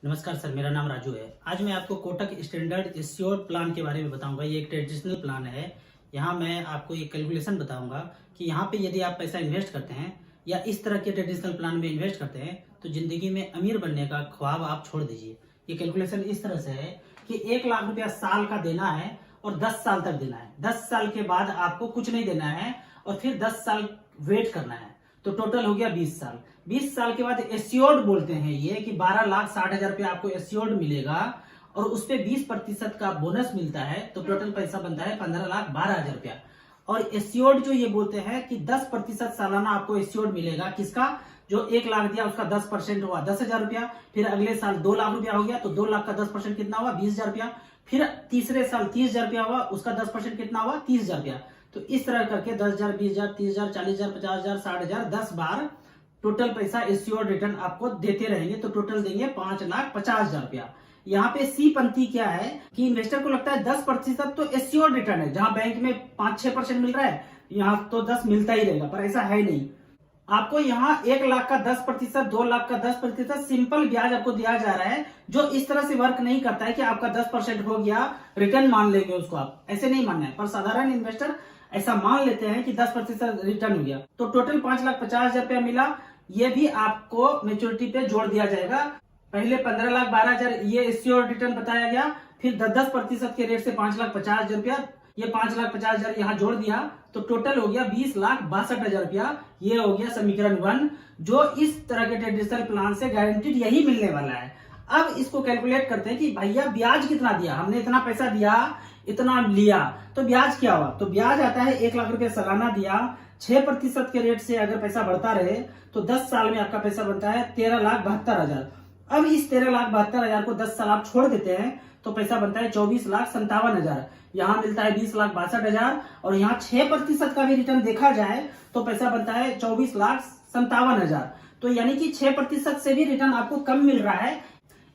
नमस्कार सर, मेरा नाम राजू है। आज मैं आपको कोटक स्टैंडर्ड एश्योर्ड प्लान के बारे में बताऊंगा। ये एक ट्रेडिशनल प्लान है। यहाँ मैं आपको एक कैलकुलेशन बताऊंगा कि यहाँ पे यदि आप पैसा इन्वेस्ट करते हैं या इस तरह के ट्रेडिशनल प्लान में इन्वेस्ट करते हैं तो जिंदगी में अमीर बनने का ख्वाब आप छोड़ दीजिए। ये कैलकुलेशन इस तरह से है कि 1 लाख रुपया साल का देना है और 10 साल तक देना है। 10 साल के बाद आपको कुछ नहीं देना है और फिर 10 साल वेट करना है, तो टोटल हो गया 20 साल। 20 साल के बाद एश्योर्ड बोलते हैं ये कि 12,60,000 रुपया आपको एश्योर्ड मिलेगा और उस पे 20% का बोनस मिलता है, तो टोटल पैसा बनता है 15,12,000 रुपया। और एश्योर्ड जो ये बोलते हैं कि 10% सालाना आपको एश्योर्ड मिलेगा। किसका? जो 1 लाख दिया उसका 10% हुआ 10,000 रुपया, फिर अगले साल 2 लाख रुपया हो गया तो 2 लाख का 10% कितना हुआ? 20,000 रुपया। फिर तीसरे साल 30,000 रुपया हुआ, उसका 10% कितना हुआ? 30,000 रुपया। तो इस तरह करके 10,000, 20,000, 30,000, 40,000, 50,000, 60,000, 10 बार टोटल पैसा एश्योर्ड रिटर्न आपको देते रहेंगे, तो टोटल देंगे 5,50,000 रुपया। यहाँ पे सी पंक्ति क्या है कि इन्वेस्टर को लगता है 10% तो एश्योर्ड रिटर्न है, जहां बैंक में 5-6% मिल रहा है, यहाँ तो 10 मिलता ही रहेगा, पर ऐसा है नहीं। आपको यहाँ 1 लाख का 10%, 2 लाख का 10% सिंपल ब्याज आपको दिया जा रहा है, जो इस तरह से वर्क नहीं करता है कि आपका 10% हो गया रिटर्न मान लेंगे उसको। आप ऐसे नहीं मानना है, पर साधारण इन्वेस्टर ऐसा मान लेते हैं कि 10% रिटर्न हो गया। तो टोटल 5,50,000 रुपया मिला। ये भी आपको मेच्योरिटी पे जोड़ दिया जाएगा। पहले 15,12,000 ये एश्योर्ड रिटर्न बताया गया, फिर 10% के रेट से 5,50,000 रुपया, ये 5,50,000 यहाँ जोड़ दिया, तो टोटल हो गया 20,62,000 रुपया। ये हो गया समीकरण 1, जो इस तरह के ट्रेडिशनल प्लान से गारंटीड यही मिलने वाला है। अब इसको कैलकुलेट करते हैं कि भैया ब्याज कितना दिया, हमने इतना पैसा दिया, इतना लिया, तो ब्याज क्या हुआ? तो ब्याज आता है 1 लाख रुपया सालाना दिया, 6% के रेट से अगर पैसा बढ़ता रहे तो 10 साल में आपका पैसा बनता है 13,72,000। अब इस 13,72,000 को 10 साल आप छोड़ देते हैं तो पैसा बनता है 24,57,000। यहाँ मिलता है 20,62,000 और यहाँ 6% का भी रिटर्न देखा जाए तो पैसा बनता है 24,57,000। तो यानी कि 6% से भी रिटर्न आपको कम मिल रहा है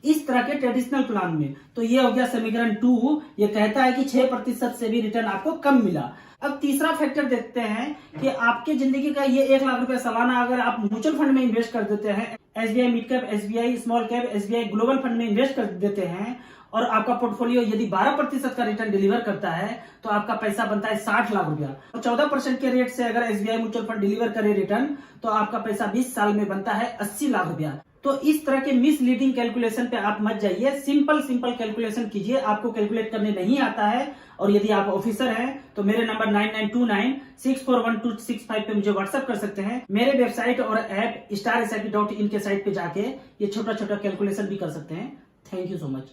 इस तरह के ट्रेडिशनल प्लान में। तो ये हो गया समीकरण 2। ये कहता है कि 6% से भी रिटर्न आपको कम मिला। अब तीसरा फैक्टर देखते हैं कि आपके जिंदगी का ये 1 लाख रुपया सालाना अगर आप म्यूचुअल फंड में इन्वेस्ट कर देते हैं, SBI mid cap, SBI small cap, SBI global fund में इन्वेस्ट कर देते हैं, और आपका पोर्टफोलियो यदि 12% का रिटर्न डिलीवर करता है तो आपका पैसा बनता है 60 लाख रुपया। और 14% के रेट से अगर SBI म्यूचुअल फंड डिलीवर करे रिटर्न तो आपका पैसा 20 साल में बनता है 80 लाख रुपया। तो इस तरह के मिसलीडिंग कैलकुलेशन पे आप मत जाइए, सिंपल कैलकुलेशन कीजिए। आपको कैलकुलेट करने नहीं आता है और यदि आप ऑफिसर हैं तो मेरे नंबर 9929641265 पे मुझे व्हाट्सएप कर सकते हैं। मेरे वेबसाइट और ऐप starsip.in के साइट पे जाके ये छोटा कैलकुलेशन भी कर सकते हैं। Thank you so much.